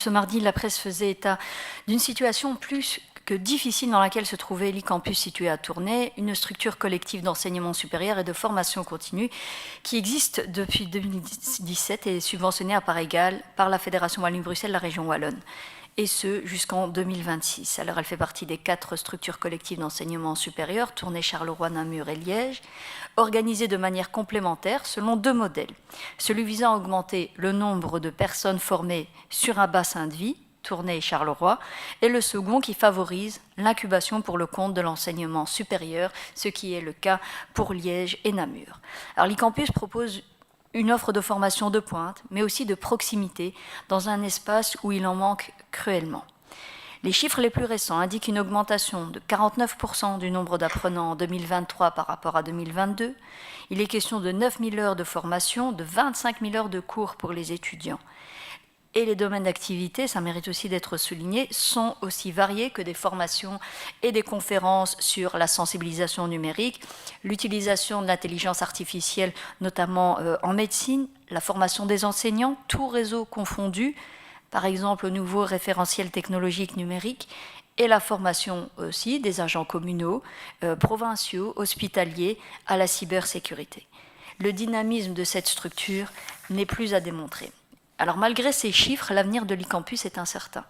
Ce mardi, la presse faisait état d'une situation plus que difficile dans laquelle se trouvait l'e-campus situé à Tournai, une structure collective d'enseignement supérieur et de formation continue qui existe depuis 2017 et est subventionnée à part égale par la Fédération Wallonie-Bruxelles, la région Wallonne, et ce jusqu'en 2026. Alors elle fait partie des 4 structures collectives d'enseignement supérieur, Tournai, Charleroi, Namur et Liège, organisées de manière complémentaire selon 2 modèles. Celui visant à augmenter le nombre de personnes formées sur un bassin de vie, Tournai et Charleroi, et le second qui favorise l'incubation pour le compte de l'enseignement supérieur, ce qui est le cas pour Liège et Namur. Alors l'e-campus propose une offre de formation de pointe, mais aussi de proximité, dans un espace où il en manque cruellement. Les chiffres les plus récents indiquent une augmentation de 49% du nombre d'apprenants en 2023 par rapport à 2022. Il est question de 9 000 heures de formation, de 25 000 heures de cours pour les étudiants. Et les domaines d'activité, ça mérite aussi d'être souligné, sont aussi variés que des formations et des conférences sur la sensibilisation numérique, l'utilisation de l'intelligence artificielle, notamment en médecine, la formation des enseignants, tout réseau confondu, par exemple au nouveau référentiel technologique numérique, et la formation aussi des agents communaux, provinciaux, hospitaliers à la cybersécurité. Le dynamisme de cette structure n'est plus à démontrer. Alors malgré ces chiffres, l'avenir de l'e-campus est incertain.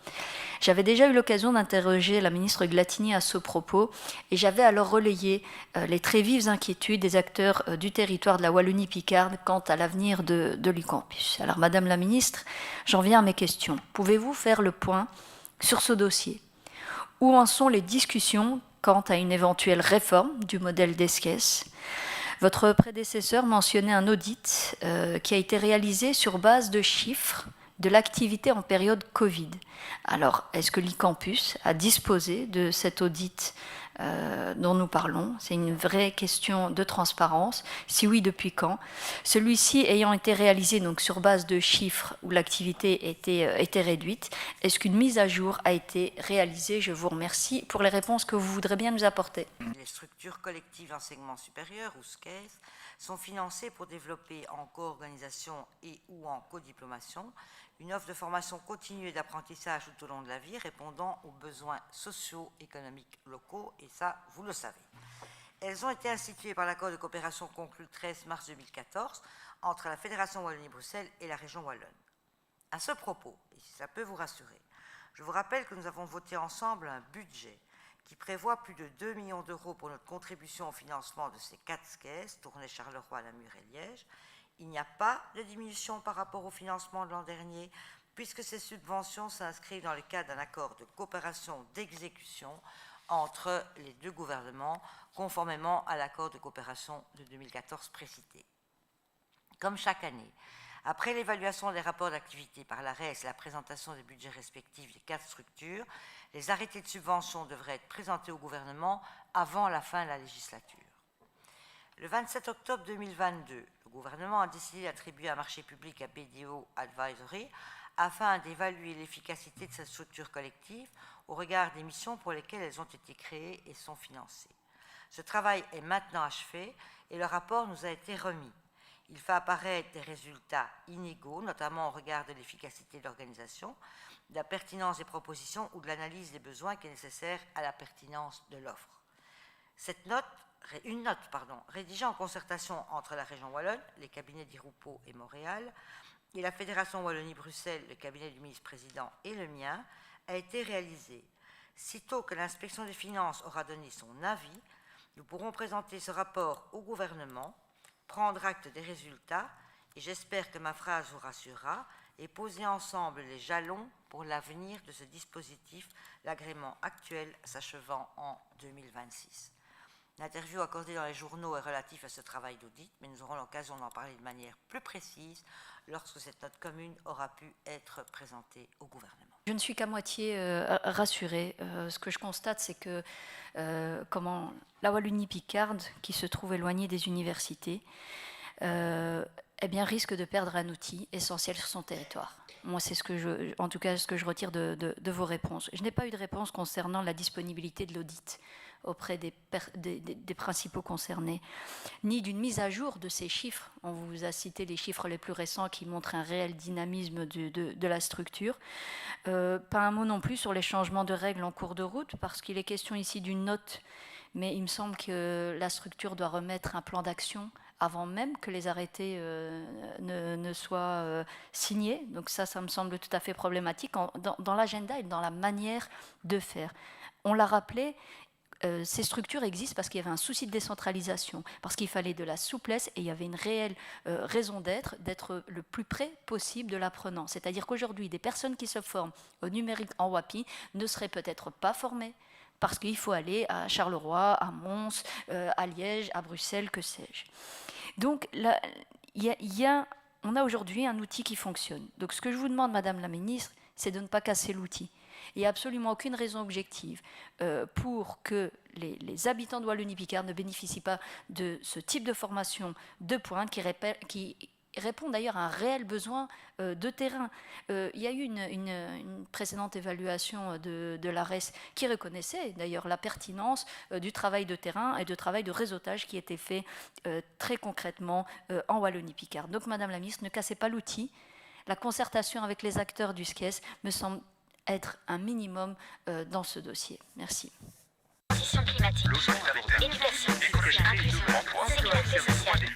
J'avais déjà eu l'occasion d'interroger la ministre Glatini à ce propos et j'avais alors relayé les très vives inquiétudes des acteurs du territoire de la Wallonie-Picarde quant à l'avenir de l'e-campus. Alors Madame la ministre, j'en viens à mes questions. Pouvez-vous faire le point sur ce dossier? Où en sont les discussions quant à une éventuelle réforme du modèle d'ESCES? Votre prédécesseur mentionnait un audit qui a été réalisé sur base de chiffres de l'activité en période Covid. Alors, est-ce que l'e-campus a disposé de cet audit dont nous parlons? C'est une vraie question de transparence. Si oui, depuis quand? Celui-ci ayant été réalisé donc sur base de chiffres où l'activité était réduite, est-ce qu'une mise à jour a été réalisée? Je vous remercie pour les réponses que vous voudrez bien nous apporter. Les structures collectives d'enseignement supérieur, ou SCES, sont financées pour développer en co-organisation et ou en codiplomation une offre de formation continue et d'apprentissage tout au long de la vie répondant aux besoins socio-économiques locaux, et ça, vous le savez. Elles ont été instituées par l'accord de coopération conclu le 13 mars 2014 entre la Fédération Wallonie-Bruxelles et la région Wallonne. À ce propos, et si ça peut vous rassurer, je vous rappelle que nous avons voté ensemble un budget qui prévoit plus de 2 millions d'euros pour notre contribution au financement de ces 4 SCES, Tournai, Charleroi, Namur et Liège. Il n'y a pas de diminution par rapport au financement de l'an dernier, puisque ces subventions s'inscrivent dans le cadre d'un accord de coopération d'exécution entre les 2 gouvernements, conformément à l'accord de coopération de 2014 précité. Comme chaque année, après l'évaluation des rapports d'activité par l'ARES et la présentation des budgets respectifs des 4 structures, les arrêtés de subvention devraient être présentés au gouvernement avant la fin de la législature. Le 27 octobre 2022, le gouvernement a décidé d'attribuer un marché public à BDO Advisory afin d'évaluer l'efficacité de cette structure collective au regard des missions pour lesquelles elles ont été créées et sont financées. Ce travail est maintenant achevé et le rapport nous a été remis. Il fait apparaître des résultats inégaux, notamment au regard de l'efficacité de l'organisation, de la pertinence des propositions ou de l'analyse des besoins qui est nécessaire à la pertinence de l'offre. Une note, rédigée en concertation entre la région Wallonne, les cabinets d'Irupo et Montréal, et la Fédération Wallonie-Bruxelles, le cabinet du ministre-président et le mien, a été réalisée. Sitôt que l'inspection des finances aura donné son avis, nous pourrons présenter ce rapport au gouvernement, prendre acte des résultats, et j'espère que ma phrase vous rassurera, et poser ensemble les jalons pour l'avenir de ce dispositif, l'agrément actuel s'achevant en 2026. L'interview accordée dans les journaux est relative à ce travail d'audit, mais nous aurons l'occasion d'en parler de manière plus précise lorsque cette note commune aura pu être présentée au gouvernement. Je ne suis qu'à moitié rassurée. Ce que je constate, c'est que la Wallonie-Picarde, qui se trouve éloignée des universités, eh bien, risque de perdre un outil essentiel sur son territoire. Moi, c'est en tout cas ce que je retire de vos réponses. Je n'ai pas eu de réponse concernant la disponibilité de l'audit auprès des principaux concernés, ni d'une mise à jour de ces chiffres. On vous a cité les chiffres les plus récents qui montrent un réel dynamisme de la structure. Pas un mot non plus sur les changements de règles en cours de route, parce qu'il est question ici d'une note, mais il me semble que la structure doit remettre un plan d'action avant même que les arrêtés ne soient signés. Donc ça me semble tout à fait problématique dans l'agenda et dans la manière de faire. On l'a rappelé, ces structures existent parce qu'il y avait un souci de décentralisation, parce qu'il fallait de la souplesse et il y avait une réelle raison d'être le plus près possible de l'apprenant. C'est-à-dire qu'aujourd'hui, des personnes qui se forment au numérique en WAPI ne seraient peut-être pas formées parce qu'il faut aller à Charleroi, à Mons, à Liège, à Bruxelles, que sais-je. Donc, on a aujourd'hui un outil qui fonctionne. Donc, ce que je vous demande, Madame la Ministre, c'est de ne pas casser l'outil. Il n'y a absolument aucune raison objective pour que les habitants de Wallonie-Picard ne bénéficient pas de ce type de formation de pointe qui répond d'ailleurs à un réel besoin de terrain. Il y a eu une précédente évaluation de l'ARES qui reconnaissait d'ailleurs la pertinence du travail de terrain et du travail de réseautage qui était fait très concrètement en Wallonie-Picard. Donc, Madame la Ministre, ne cassez pas l'outil. La concertation avec les acteurs du SKES me semble être un minimum dans ce dossier. Merci. Transition climatique, éducation, inclusion, sécurité sociale.